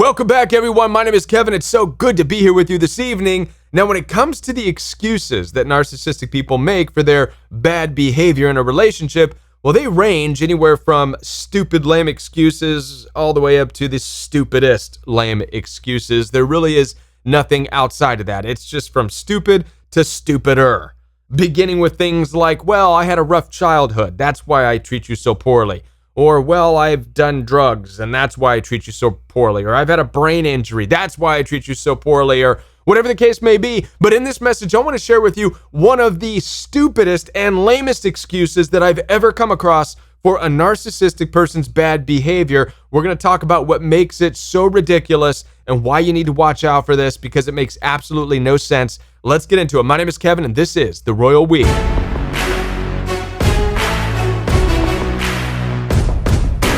Welcome back, everyone. My name is Kevin. It's so good to be here with you this evening. Now, when it comes to the excuses that narcissistic people make for their bad behavior in a relationship, well, they range anywhere from stupid, lame excuses all the way up to the stupidest lame excuses. There really is nothing outside of that. It's just from stupid to stupider. Beginning with things like, well, I had a rough childhood. That's why I treat you so poorly. Or, well, I've done drugs and that's why I treat you so poorly. Or I've had a brain injury. That's why I treat you so poorly. Or whatever the case may be. But in this message, I want to share with you one of the stupidest and lamest excuses that I've ever come across for a narcissistic person's bad behavior. We're going to talk about what makes it so ridiculous and why you need to watch out for this because it makes absolutely no sense. Let's get into it. My name is Kevin and this is The Royal We.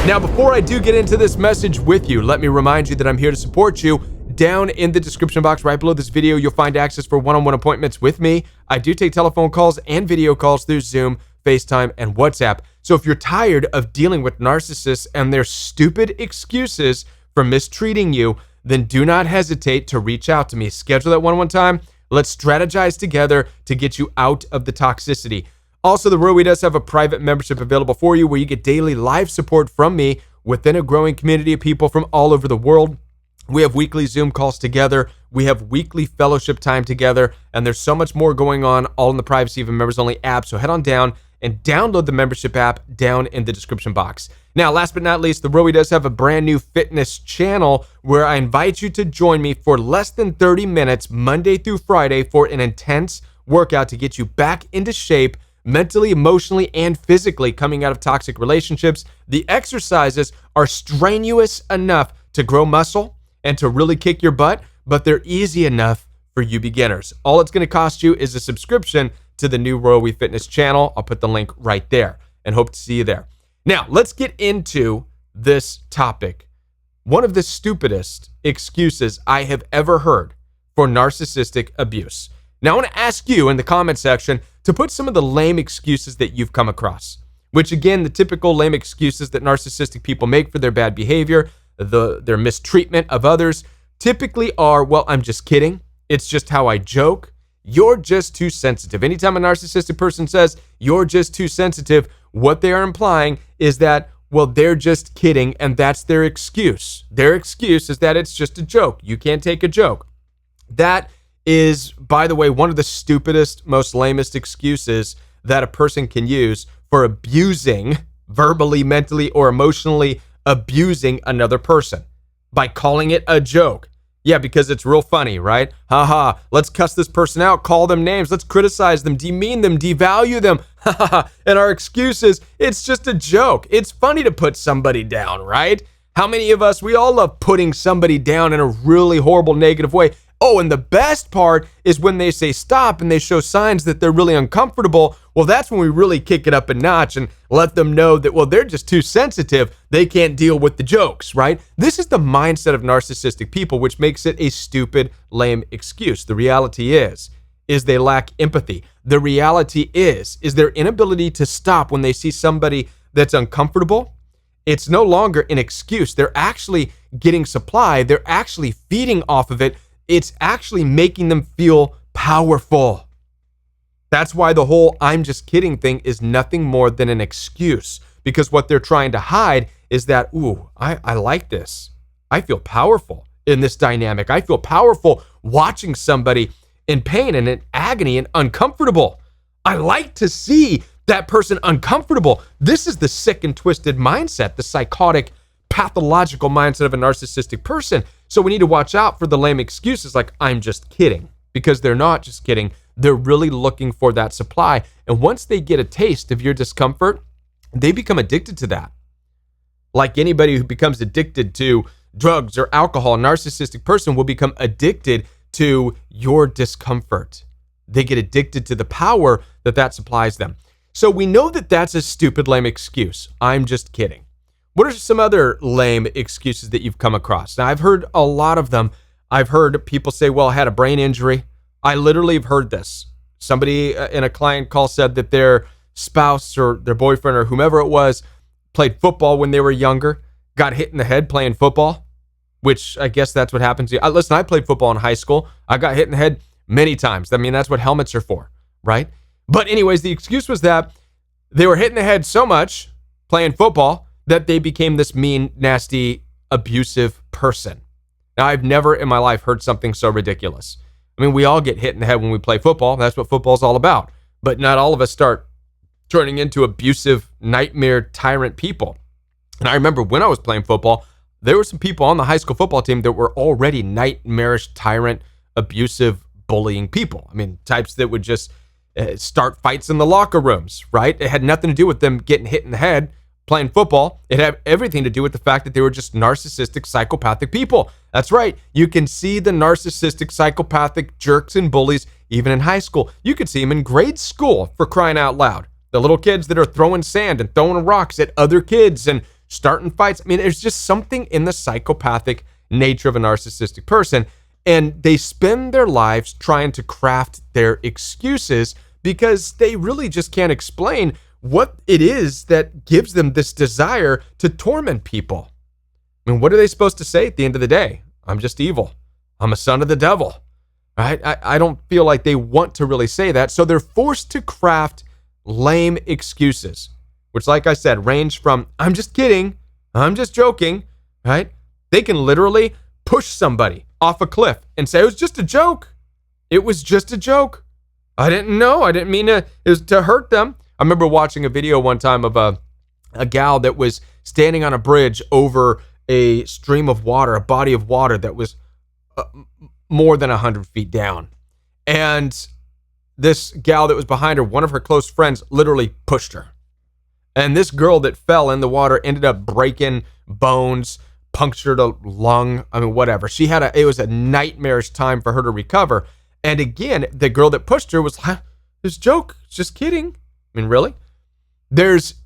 Now, before I do get into this message with you, let me remind you that I'm here to support you. Down in the description box right below this video, you'll find access for one-on-one appointments with me. I do take telephone calls and video calls through Zoom, FaceTime, and WhatsApp. So if you're tired of dealing with narcissists and their stupid excuses for mistreating you, then do not hesitate to reach out to me. Schedule that one-on-one time. Let's strategize together to get you out of the toxicity. Also, The Royal We does have a private membership available for you where you get daily live support from me within a growing community of people from all over the world. We have weekly Zoom calls together. We have weekly fellowship time together. And there's so much more going on, all in the privacy of a members-only app. So head on down and download the membership app down in the description box. Now, last but not least, The Royal We does have a brand new fitness channel where I invite you to join me for less than 30 minutes, Monday through Friday, for an intense workout to get you back into shape, mentally, emotionally, and physically coming out of toxic relationships. The exercises are strenuous enough to grow muscle and to really kick your butt, but they're easy enough for you beginners. All it's going to cost you is a subscription to the new Royal We Fitness channel. I'll put the link right there and hope to see you there. Now, let's get into this topic. One of the stupidest excuses I have ever heard for narcissistic abuse. Now, I want to ask you in the comment section to put some of the lame excuses that you've come across, which again, the typical lame excuses that narcissistic people make for their bad behavior, their mistreatment of others, typically are, well, I'm just kidding. It's just how I joke. You're just too sensitive. Anytime a narcissistic person says, you're just too sensitive, what they are implying is that, well, they're just kidding, and that's their excuse. Their excuse is that it's just a joke. You can't take a joke. That is, by the way, one of the stupidest, most lamest excuses that a person can use for abusing, verbally, mentally, or emotionally abusing another person by calling it a joke. Yeah, because it's real funny, right? Haha, let's cuss this person out, call them names, let's criticize them, demean them, devalue them. Haha, and our excuse is, it's just a joke. It's funny to put somebody down, right? How many of us, we all love putting somebody down in a really horrible, negative way. Oh, and the best part is when they say stop and they show signs that they're really uncomfortable. Well, that's when we really kick it up a notch and let them know that, well, they're just too sensitive. They can't deal with the jokes, right? This is the mindset of narcissistic people, which makes it a stupid, lame excuse. The reality is they lack empathy. The reality is their inability to stop when they see somebody that's uncomfortable. It's no longer an excuse. They're actually getting supply. They're actually feeding off of it. It's actually making them feel powerful. That's why the whole I'm just kidding thing is nothing more than an excuse, because what they're trying to hide is that, ooh, I like this. I feel powerful in this dynamic. I feel powerful watching somebody in pain and in agony and uncomfortable. I like to see that person uncomfortable. This is the sick and twisted mindset, the psychotic, pathological mindset of a narcissistic person. So we need to watch out for the lame excuses like I'm just kidding, because they're not just kidding. They're really looking for that supply. And once they get a taste of your discomfort, they become addicted to that. Like anybody who becomes addicted to drugs or alcohol, a narcissistic person will become addicted to your discomfort. They get addicted to the power that supplies them. So we know that that's a stupid, lame excuse. I'm just kidding. What are some other lame excuses that you've come across? Now, I've heard a lot of them. I've heard people say, well, I had a brain injury. I literally have heard this. Somebody in a client call said that their spouse or their boyfriend or whomever it was played football when they were younger, got hit in the head playing football. which I guess that's what happens to you. Listen, I played football in high school. I got hit in the head many times. I mean, that's what helmets are for, right? But anyways, the excuse was that they were hit in the head so much playing football that they became this mean, nasty, abusive person. Now, I've never in my life heard something so ridiculous. I mean, we all get hit in the head when we play football. That's what football's all about. But not all of us start turning into abusive, nightmare, tyrant people. And I remember when I was playing football, there were some people on the high school football team that were already nightmarish, tyrant, abusive, bullying people. I mean, types that would just start fights in the locker rooms, right? It had nothing to do with them getting hit in the head playing football. It had everything to do with the fact that they were just narcissistic, psychopathic people. That's right. You can see the narcissistic, psychopathic jerks and bullies even in high school. You could see them in grade school, for crying out loud. The little kids that are throwing sand and throwing rocks at other kids and starting fights. I mean, there's just something in the psychopathic nature of a narcissistic person. And they spend their lives trying to craft their excuses because they really just can't explain what it is that gives them this desire to torment people. I mean, what are they supposed to say at the end of the day? I'm just evil. I'm a son of the devil, right? I don't feel like they want to really say that. So they're forced to craft lame excuses, which, like I said, range from, I'm just kidding, I'm just joking, right? They can literally push somebody off a cliff and say, it was just a joke. It was just a joke. I didn't know. I didn't mean to, it was to hurt them. I remember watching a video one time of a gal that was standing on a bridge over a stream of water, a body of water that was more than 100 feet down. And this gal that was behind her, one of her close friends, literally pushed her. And this girl that fell in the water ended up breaking bones, punctured a lung, I mean, whatever. It was a nightmarish time for her to recover. And again, the girl that pushed her was like, this joke, just kidding. I mean, really? There's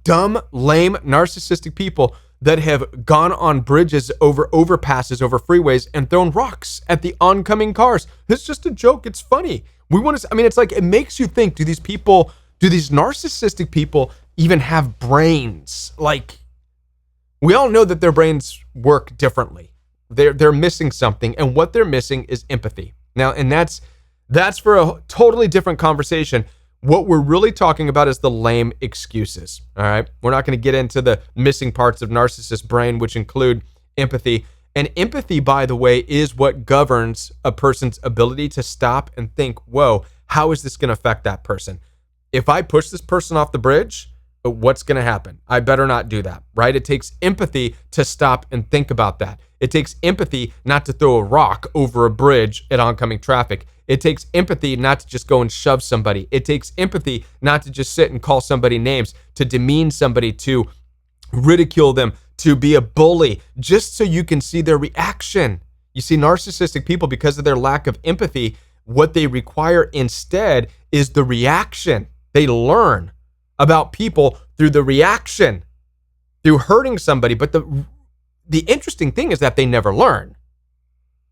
dumb, lame, narcissistic people that have gone on bridges, over overpasses, over freeways, and thrown rocks at the oncoming cars. It's just a joke. It's funny. We want to, I mean, it's like, it makes you think, do these narcissistic people even have brains? Like, we all know that their brains work differently. They're missing something, and what they're missing is empathy. Now, and that's for a totally different conversation. What we're really talking about is the lame excuses, all right? We're not going to get into the missing parts of narcissist brain, which include empathy. And empathy, by the way, is what governs a person's ability to stop and think, whoa, how is this going to affect that person? If I push this person off the bridge, what's going to happen? I better not do that, right? It takes empathy to stop and think about that. It takes empathy not to throw a rock over a bridge at oncoming traffic. It takes empathy not to just go and shove somebody. It takes empathy not to just sit and call somebody names, to demean somebody, to ridicule them, to be a bully, just so you can see their reaction. You see, narcissistic people, because of their lack of empathy, what they require instead is the reaction. They learn about people through the reaction, through hurting somebody. But the interesting thing is that they never learn.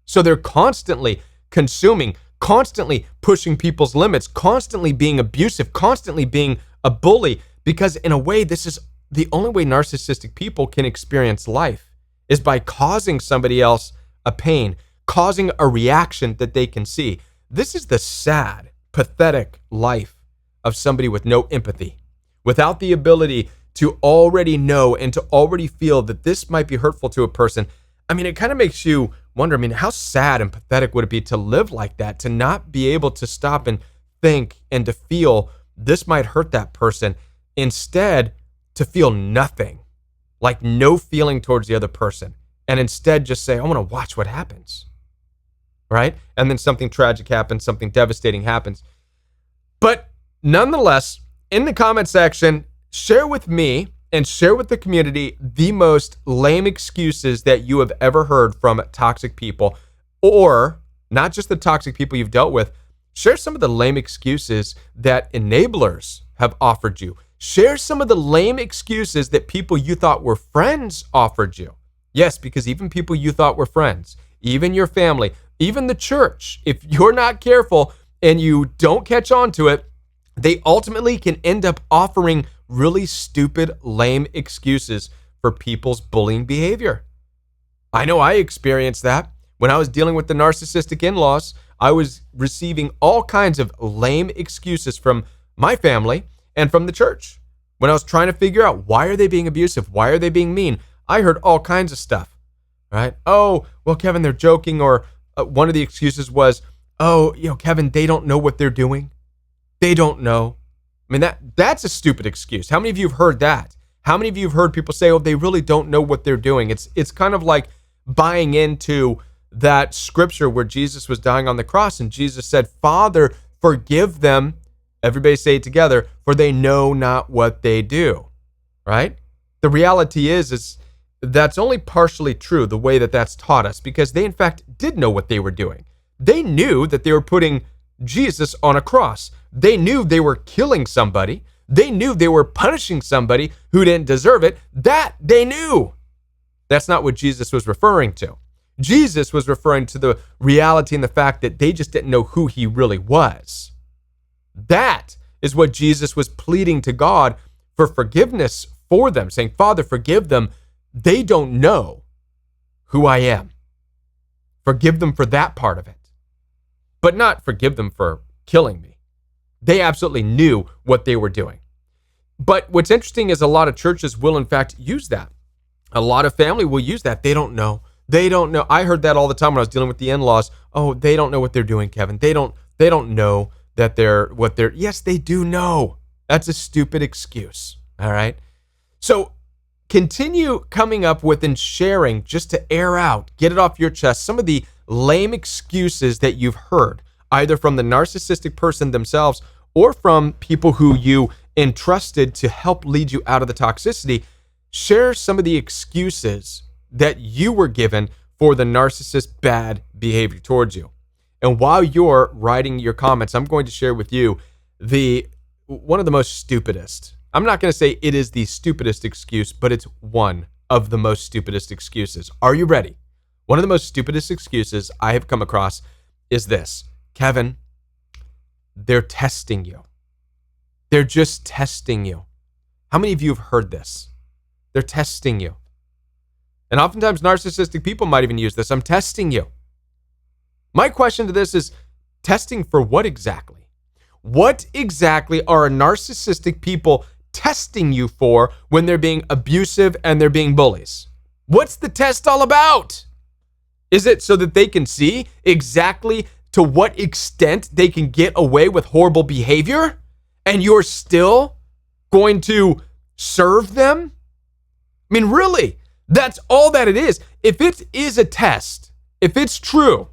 So they're constantly consuming, constantly pushing people's limits, constantly being abusive, constantly being a bully, because in a way, this is the only way narcissistic people can experience life, is by causing somebody else a pain, causing a reaction that they can see. This is the sad, pathetic life of somebody with no empathy, without the ability to already know and to already feel that this might be hurtful to a person. I mean, it kind of makes you wonder, I mean, how sad and pathetic would it be to live like that, to not be able to stop and think and to feel this might hurt that person, instead to feel nothing, like no feeling towards the other person, and instead just say, I want to watch what happens, right? And then something tragic happens, something devastating happens. But nonetheless, in the comment section, share with me and share with the community the most lame excuses that you have ever heard from toxic people, or not just the toxic people you've dealt with. Share some of the lame excuses that enablers have offered you. Share some of the lame excuses that people you thought were friends offered you. Yes, because even people you thought were friends, even your family, even the church, if you're not careful and you don't catch on to it, they ultimately can end up offering really stupid, lame excuses for people's bullying behavior. I know I experienced that. When I was dealing with the narcissistic in-laws, I was receiving all kinds of lame excuses from my family and from the church. When I was trying to figure out, why are they being abusive? Why are they being mean? I heard all kinds of stuff, right? Oh, well, Kevin, they're joking. Or one of the excuses was, oh, Kevin, they don't know what they're doing. They don't know. I mean, that's a stupid excuse. How many of you have heard that? How many of you have heard people say, oh, they really don't know what they're doing? It's kind of like buying into that scripture where Jesus was dying on the cross and Jesus said, Father, forgive them. Everybody say it together, for they know not what they do, right? The reality is that's only partially true, the way that that's taught us, because they in fact did know what they were doing. They knew that they were putting Jesus on a cross. They knew they were killing somebody. They knew they were punishing somebody who didn't deserve it. That they knew. That's not what Jesus was referring to. Jesus was referring to the reality and the fact that they just didn't know who he really was. That is what Jesus was pleading to God for forgiveness for them, saying, Father, forgive them. They don't know who I am. Forgive them for that part of it, but not forgive them for killing me. They absolutely knew what they were doing. But what's interesting is a lot of churches will in fact use that. A lot of family will use that. They don't know. They don't know. I heard that all the time when I was dealing with the in-laws. Oh, they don't know what they're doing, Kevin. They don't know that yes, they do know. That's a stupid excuse. All right. So continue coming up with and sharing, just to air out, get it off your chest, some of the lame excuses that you've heard, either from the narcissistic person themselves or from people who you entrusted to help lead you out of the toxicity. Share some of the excuses that you were given for the narcissist's bad behavior towards you. And while you're writing your comments, I'm going to share with you one of the most stupidest. I'm not going to say it is the stupidest excuse, but it's one of the most stupidest excuses. Are you ready? One of the most stupidest excuses I have come across is this. Kevin, they're testing you. They're just testing you. How many of you have heard this? They're testing you. And oftentimes narcissistic people might even use this. I'm testing you. My question to this is, testing for what exactly? What exactly are narcissistic people testing you for when they're being abusive and they're being bullies? What's the test all about? Is it so that they can see exactly to what extent they can get away with horrible behavior and you're still going to serve them? I mean, really, that's all that it is. If it is a test, if it's true,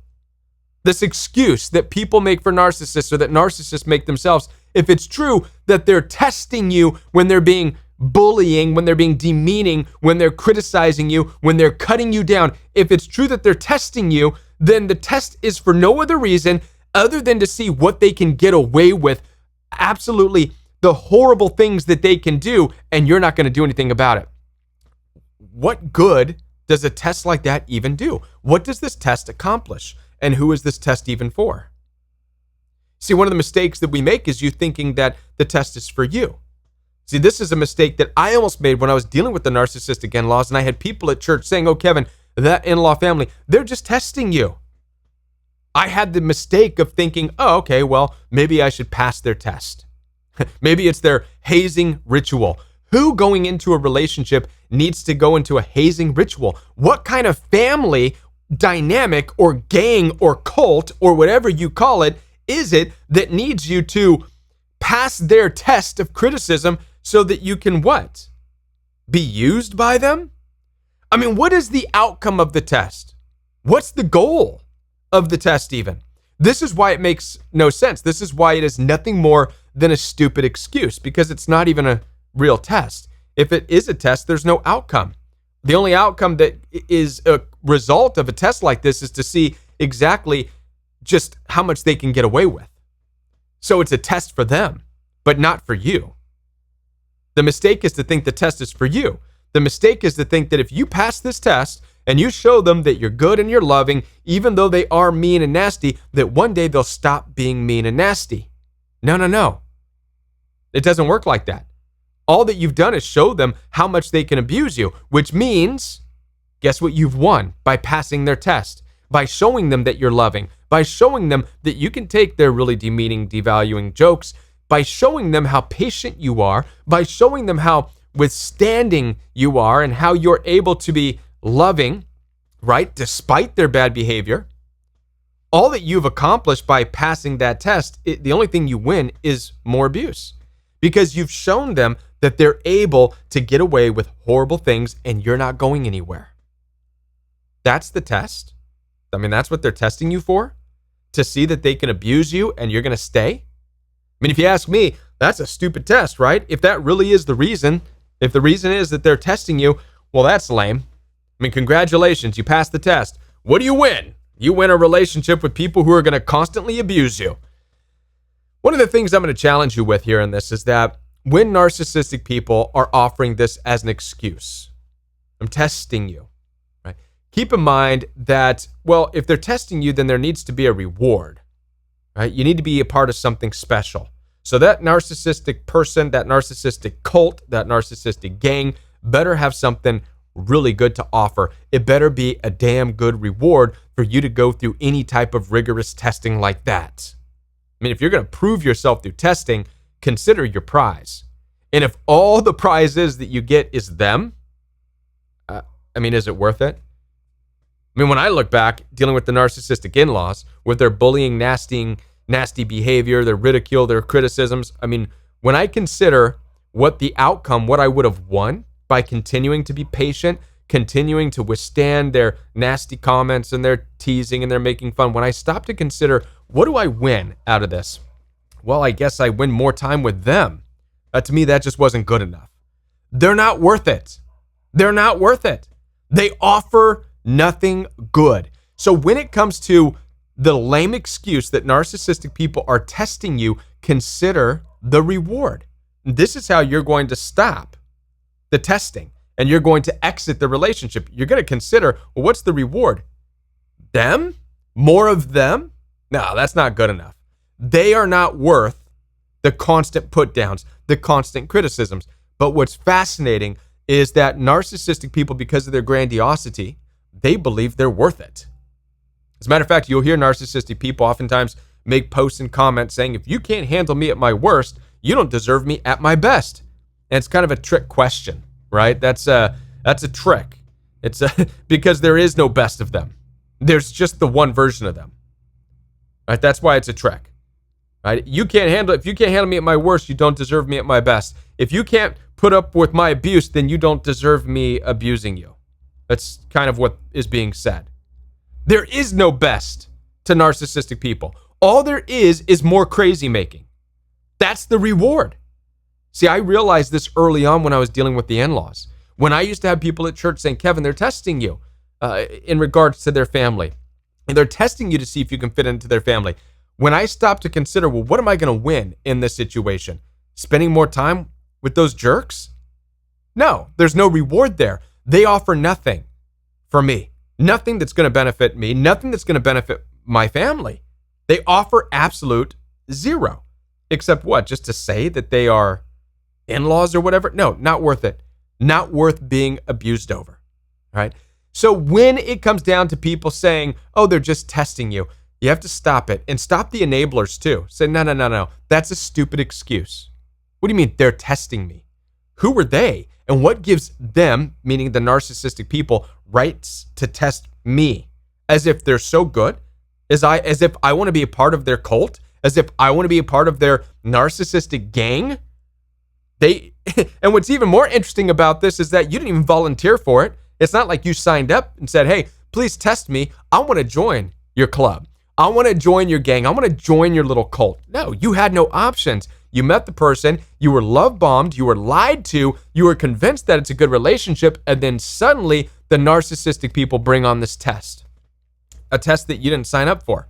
this excuse that people make for narcissists or that narcissists make themselves, if it's true that they're testing you when they're being bullying, when they're being demeaning, when they're criticizing you, when they're cutting you down, if it's true that they're testing you, then the test is for no other reason other than to see what they can get away with, absolutely the horrible things that they can do, and you're not going to do anything about it. What good does a test like that even do? What does this test accomplish? And who is this test even for? See, one of the mistakes that we make is you thinking that the test is for you. See, this is a mistake that I almost made when I was dealing with the narcissistic in-laws, and I had people at church saying, oh, Kevin, that in-law family, they're just testing you. I had the mistake of thinking, oh, okay, well, maybe I should pass their test. Maybe it's their hazing ritual. Who going into a relationship needs to go into a hazing ritual? What kind of family dynamic or gang or cult or whatever you call it is it that needs you to pass their test of criticism so that you can what? Be used by them? I mean, what is the outcome of the test? What's the goal of the test even? This is why it makes no sense. This is why it is nothing more than a stupid excuse, because it's not even a real test. If it is a test, there's no outcome. The only outcome that is a result of a test like this is to see exactly just how much they can get away with. So it's a test for them, but not for you. The mistake is to think the test is for you. The mistake is to think that if you pass this test and you show them that you're good and you're loving, even though they are mean and nasty, that one day they'll stop being mean and nasty. No. It doesn't work like that. All that you've done is show them how much they can abuse you, which means Guess what you've won by passing their test, by showing them that you're loving, by showing them that you can take their really demeaning, devaluing jokes, by showing them how patient you are, by showing them how withstanding you are and how you're able to be loving, right, despite their bad behavior. All that you've accomplished by passing that test, the only thing you win is more abuse, because you've shown them that they're able to get away with horrible things and you're not going anywhere. That's the test. I mean, that's what they're testing you for, to see that they can abuse you and you're going to stay. I mean, if you ask me, that's a stupid test, right? If that really is the reason, if the reason is that they're testing you, well, that's lame. I mean, congratulations, you passed the test. What do you win? You win a relationship with people who are going to constantly abuse you. One of the things I'm going to challenge you with here in this is that when narcissistic people are offering this as an excuse, I'm testing you, right? Keep in mind that, well, if they're testing you, then there needs to be a reward, right? You need to be a part of something special. So that narcissistic person, that narcissistic cult, that narcissistic gang better have something really good to offer. It better be a damn good reward for you to go through any type of rigorous testing like that. I mean, if you're going to prove yourself through testing, consider your prize. And if all the prize is that you get is them, I mean, is it worth it? I mean, when I look back dealing with the narcissistic in-laws, with their bullying, nasty behavior, their ridicule, their criticisms, I mean, when I consider what the outcome, what I would have won by continuing to be patient, continuing to withstand their nasty comments and their teasing and their making fun, when I stop to consider, what do I win out of this? Well, I guess I win more time with them. To me, that just wasn't good enough. They're not worth it. They're not worth it. They offer nothing good. So when it comes to the lame excuse that narcissistic people are testing you, consider the reward. This is how you're going to stop the testing and you're going to exit the relationship. You're going to consider, well, what's the reward? Them? More of them? No, that's not good enough. They are not worth the constant put downs, the constant criticisms. But what's fascinating is that narcissistic people, because of their grandiosity, they believe they're worth it. As a matter of fact, you'll hear narcissistic people oftentimes make posts and comments saying, if you can't handle me at my worst, you don't deserve me at my best. And it's kind of a trick question, right? That's a trick. It's because there is no best of them. There's just the one version of them. Right? That's why it's a trick. Right? If you can't handle me at my worst, you don't deserve me at my best. If you can't put up with my abuse, then you don't deserve me abusing you. That's kind of what is being said. There is no best to narcissistic people. All there is more crazy making. That's the reward. See, I realized this early on when I was dealing with the in-laws. When I used to have people at church saying, Kevin, they're testing you in regards to their family. And they're testing you to see if you can fit into their family. When I stopped to consider, well, what am I going to win in this situation? Spending more time with those jerks? No, there's no reward there. They offer nothing for me. Nothing that's going to benefit me. Nothing that's going to benefit my family. They offer absolute zero. Except what? Just to say that they are in-laws or whatever? No, not worth it. Not worth being abused over. All right? So when it comes down to people saying, oh, they're just testing you, you have to stop it. And stop the enablers too. Say, no. That's a stupid excuse. What do you mean they're testing me? Who were they? And what gives them, meaning the narcissistic people, rights to test me? As if they're so good? As if I want to be a part of their cult? As if I want to be a part of their narcissistic gang? And what's even more interesting about this is that you didn't even volunteer for it. It's not like you signed up and said, hey, please test me. I want to join your club. I want to join your gang. I want to join your little cult. No, you had no options. You met the person, you were love bombed, you were lied to, you were convinced that it's a good relationship, and then suddenly the narcissistic people bring on this test. A test that you didn't sign up for.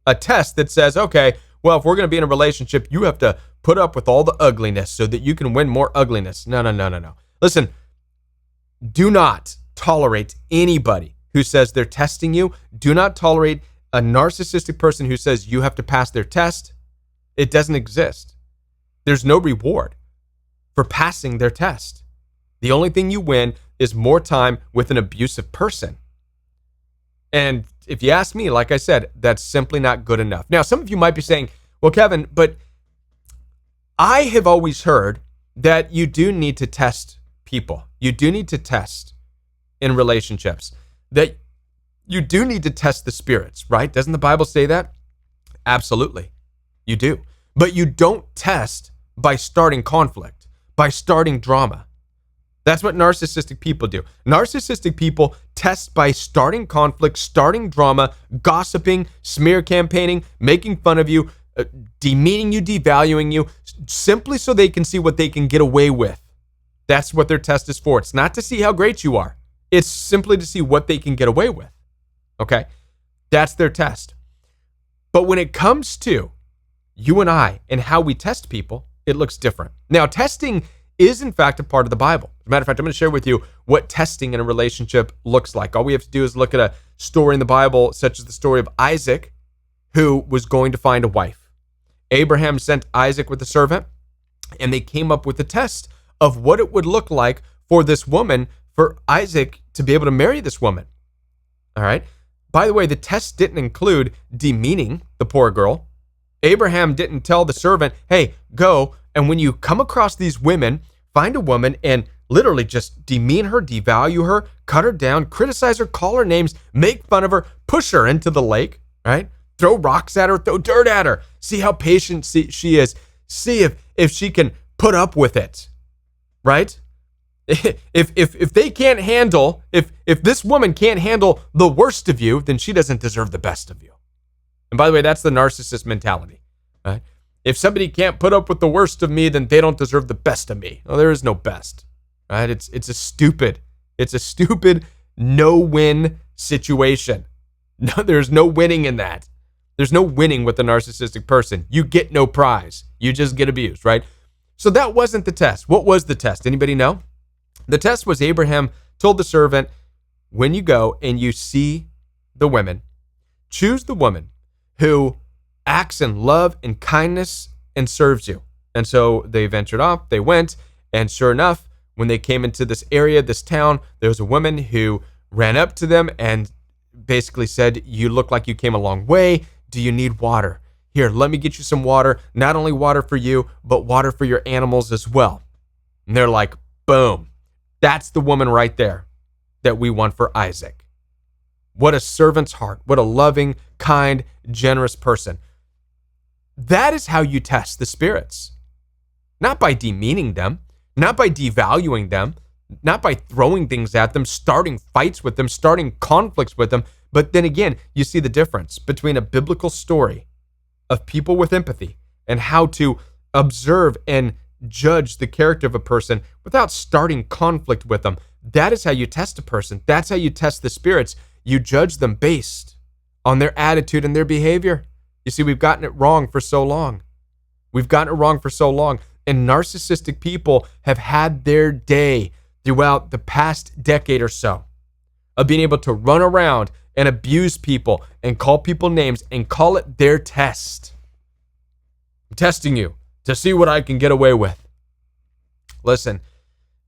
A test that says, okay, well, if we're going to be in a relationship, you have to put up with all the ugliness so that you can win more ugliness. No. Listen, do not tolerate anybody who says they're testing you. Do not tolerate a narcissistic person who says you have to pass their test. It doesn't exist. There's no reward for passing their test. The only thing you win is more time with an abusive person. And if you ask me, like I said, that's simply not good enough. Now, some of you might be saying, well, Kevin, but I have always heard that you do need to test people. You do need to test in relationships, that you do need to test the spirits, right? Doesn't the Bible say that? Absolutely, you do. But you don't test by starting conflict, by starting drama. That's what narcissistic people do. Narcissistic people test by starting conflict, starting drama, gossiping, smear campaigning, making fun of you, demeaning you, devaluing you, simply so they can see what they can get away with. That's what their test is for. It's not to see how great you are. It's simply to see what they can get away with. Okay? That's their test. But when it comes to you and I and how we test people, it looks different. Now, testing is in fact a part of the Bible. As a matter of fact, I'm going to share with you what testing in a relationship looks like. All we have to do is look at a story in the Bible, such as the story of Isaac, who was going to find a wife. Abraham sent Isaac with a servant, and they came up with a test of what it would look like for this woman, for Isaac to be able to marry this woman. All right. By the way, the test didn't include demeaning the poor girl. Abraham didn't tell the servant, hey, go, and when you come across these women, find a woman and literally just demean her, devalue her, cut her down, criticize her, call her names, make fun of her, push her into the lake, right? Throw rocks at her, throw dirt at her. See how patient she is. See if she can put up with it, right? If they can't handle, if this woman can't handle the worst of you, then she doesn't deserve the best of you. And by the way, that's the narcissist mentality, right? If somebody can't put up with the worst of me, then they don't deserve the best of me. Well, there is no best, right? It's a stupid no-win situation. No, there's no winning in that. There's no winning with a narcissistic person. You get no prize. You just get abused, right? So that wasn't the test. What was the test? Anybody know? The test was Abraham told the servant, when you go and you see the women, choose the woman who acts in love and kindness and serves you. And so they ventured off, they went, and sure enough, when they came into this area, this town, there was a woman who ran up to them and basically said, you look like you came a long way. Do you need water? Here, let me get you some water. Not only water for you, but water for your animals as well. And they're like, boom. That's the woman right there that we want for Isaac. What a servant's heart. What a loving, kind, generous person. That is how you test the spirits. Not by demeaning them, not by devaluing them, not by throwing things at them, starting fights with them, starting conflicts with them. But then again, you see the difference between a biblical story of people with empathy and how to observe and judge the character of a person without starting conflict with them. That is how you test a person. That's how you test the spirits. You judge them based on their attitude and their behavior. You see, we've gotten it wrong for so long. We've gotten it wrong for so long. And narcissistic people have had their day throughout the past decade or so of being able to run around and abuse people and call people names and call it their test. I'm testing you to see what I can get away with. Listen,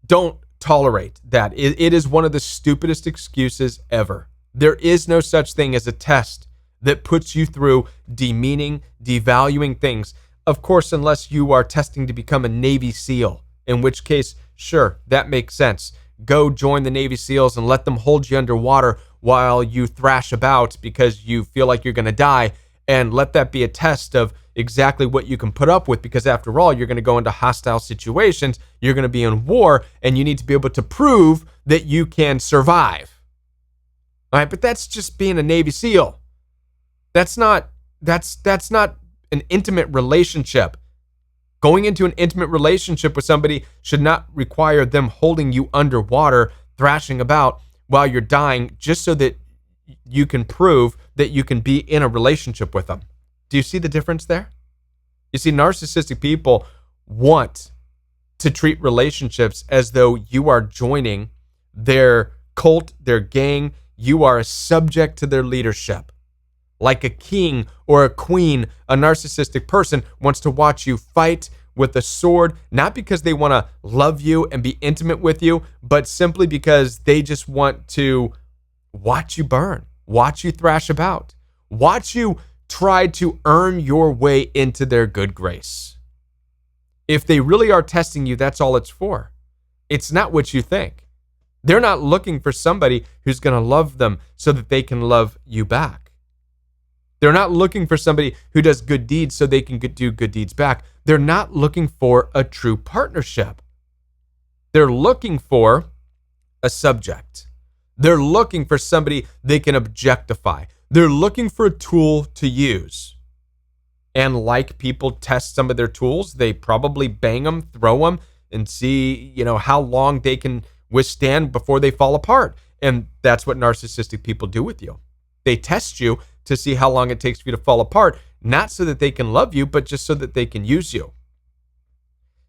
don't tolerate that. It is one of the stupidest excuses ever. There is no such thing as a test that puts you through demeaning, devaluing things. Of course, unless you are testing to become a Navy SEAL, in which case, sure, that makes sense. Go join the Navy SEALs and let them hold you underwater while you thrash about because you feel like you're going to die, and let that be a test of exactly what you can put up with, because after all, you're going to go into hostile situations, you're going to be in war, and you need to be able to prove that you can survive. All right, but that's just being a Navy SEAL. That's not an intimate relationship. Going into an intimate relationship with somebody should not require them holding you underwater, thrashing about while you're dying, just so that you can prove that you can be in a relationship with them. Do you see the difference there? You see, narcissistic people want to treat relationships as though you are joining their cult, their gang. You are a subject to their leadership. Like a king or a queen, a narcissistic person wants to watch you fight, with a sword, not because they want to love you and be intimate with you, but simply because they just want to watch you burn, watch you thrash about, watch you try to earn your way into their good grace. If they really are testing you, that's all it's for. It's not what you think. They're not looking for somebody who's going to love them so that they can love you back. They're not looking for somebody who does good deeds so they can do good deeds back. They're not looking for a true partnership. They're looking for a subject. They're looking for somebody they can objectify. They're looking for a tool to use. And like people test some of their tools, they probably bang them, throw them, and see, how long they can withstand before they fall apart. And that's what narcissistic people do with you. They test you to see how long it takes for you to fall apart, not so that they can love you, but just so that they can use you.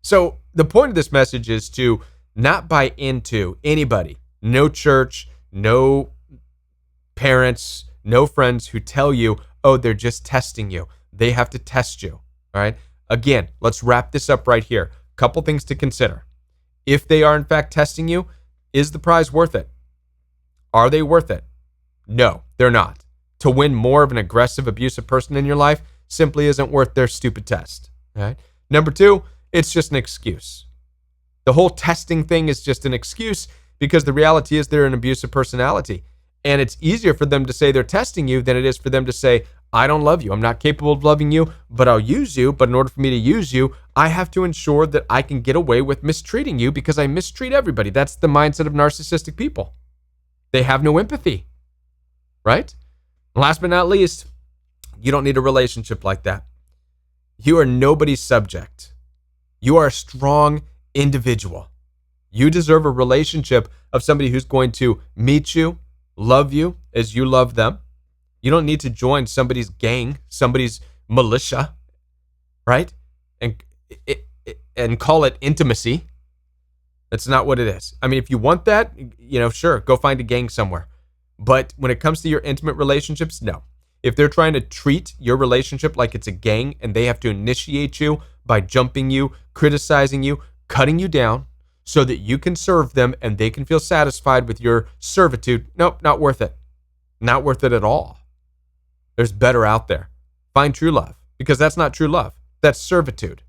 So the point of this message is to not buy into anybody, no church, no parents, no friends who tell you, oh, they're just testing you. They have to test you. All right. Again, let's wrap this up right here. Couple things to consider. If they are in fact testing you, is the prize worth it? Are they worth it? No, they're not. To win more of an aggressive, abusive person in your life simply isn't worth their stupid test. All right. Number two, it's just an excuse. The whole testing thing is just an excuse because the reality is they're an abusive personality. And it's easier for them to say they're testing you than it is for them to say, I don't love you. I'm not capable of loving you, but I'll use you. But in order for me to use you, I have to ensure that I can get away with mistreating you because I mistreat everybody. That's the mindset of narcissistic people. They have no empathy, right? Last but not least, you don't need a relationship like that. You are nobody's subject. You are a strong individual. You deserve a relationship of somebody who's going to meet you, love you as you love them. You don't need to join somebody's gang, somebody's militia, right? And call it intimacy. That's not what it is. I mean, if you want that, sure, go find a gang somewhere. But when it comes to your intimate relationships, no. If they're trying to treat your relationship like it's a gang and they have to initiate you by jumping you, criticizing you, cutting you down so that you can serve them and they can feel satisfied with your servitude, nope, not worth it. Not worth it at all. There's better out there. Find true love, because that's not true love. That's servitude.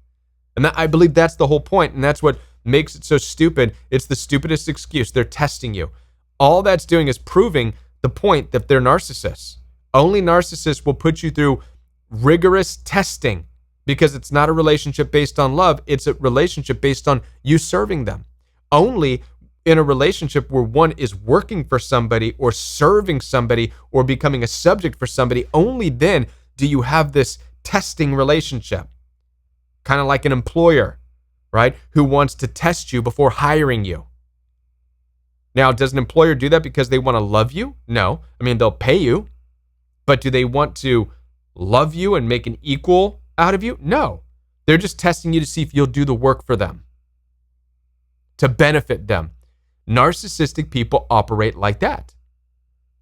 And I believe that's the whole point, and that's what makes it so stupid. It's the stupidest excuse. They're testing you. All that's doing is proving the point that they're narcissists. Only narcissists will put you through rigorous testing because it's not a relationship based on love. It's a relationship based on you serving them. Only in a relationship where one is working for somebody or serving somebody or becoming a subject for somebody, only then do you have this testing relationship. Kind of like an employer, right, who wants to test you before hiring you. Now, does an employer do that because they want to love you? No. I mean, they'll pay you. But do they want to love you and make an equal out of you? No. They're just testing you to see if you'll do the work for them, to benefit them. Narcissistic people operate like that.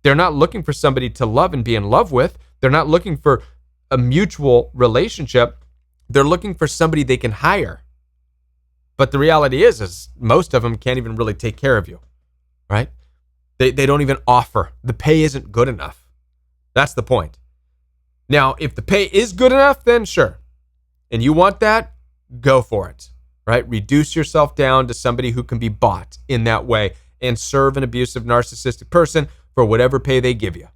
They're not looking for somebody to love and be in love with. They're not looking for a mutual relationship. They're looking for somebody they can hire. But the reality is most of them can't even really take care of you, right? They don't even offer. The pay isn't good enough. That's the point. Now, if the pay is good enough, then sure. And you want that, go for it, right? Reduce yourself down to somebody who can be bought in that way and serve an abusive narcissistic person for whatever pay they give you.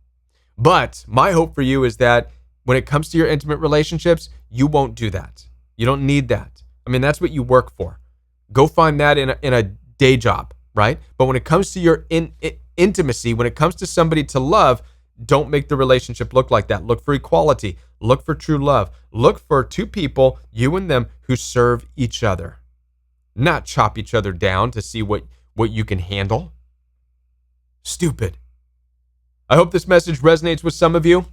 But my hope for you is that when it comes to your intimate relationships, you won't do that. You don't need that. I mean, that's what you work for. Go find that in a day job, right? But when it comes to your intimacy, when it comes to somebody to love, don't make the relationship look like that. Look for equality. Look for true love. Look for two people, you and them, who serve each other. Not chop each other down to see what you can handle. Stupid. I hope this message resonates with some of you.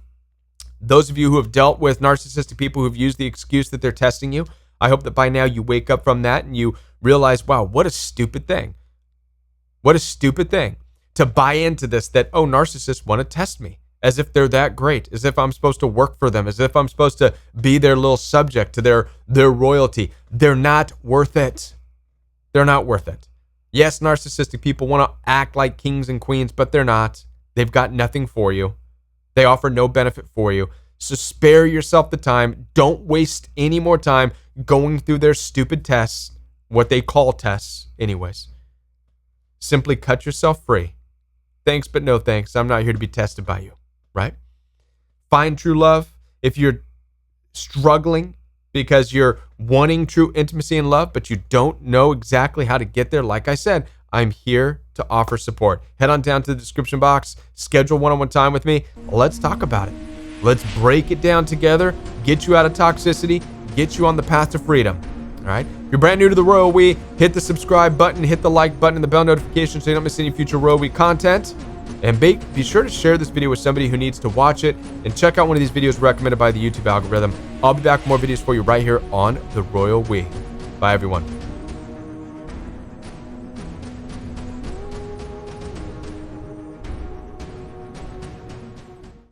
Those of you who have dealt with narcissistic people who've used the excuse that they're testing you, I hope that by now you wake up from that and you realize, wow, what a stupid thing. What a stupid thing to buy into this that, oh, narcissists want to test me. as if they're that great, as if I'm supposed to work for them, as if I'm supposed to be their little subject to their royalty. They're not worth it. They're not worth it. Yes, narcissistic people want to act like kings and queens, but they're not. They've got nothing for you. They offer no benefit for you. So spare yourself the time. Don't waste any more time going through their stupid tests, what they call tests anyways. Simply cut yourself free. Thanks, but no thanks. I'm not here to be tested by you, right? Find true love. If you're struggling because you're wanting true intimacy and love, but you don't know exactly how to get there, like I said, I'm here to offer support. Head on down to the description box, schedule one-on-one time with me. Let's talk about it. Let's break it down together, get you out of toxicity, get you on the path to freedom. All right? If you're brand new to the Royal We, hit the subscribe button, hit the like button, and the bell notification so you don't miss any future Royal We content. And be sure to share this video with somebody who needs to watch it, and check out one of these videos recommended by the YouTube algorithm. I'll be back with more videos for you right here on the Royal We. Bye, everyone.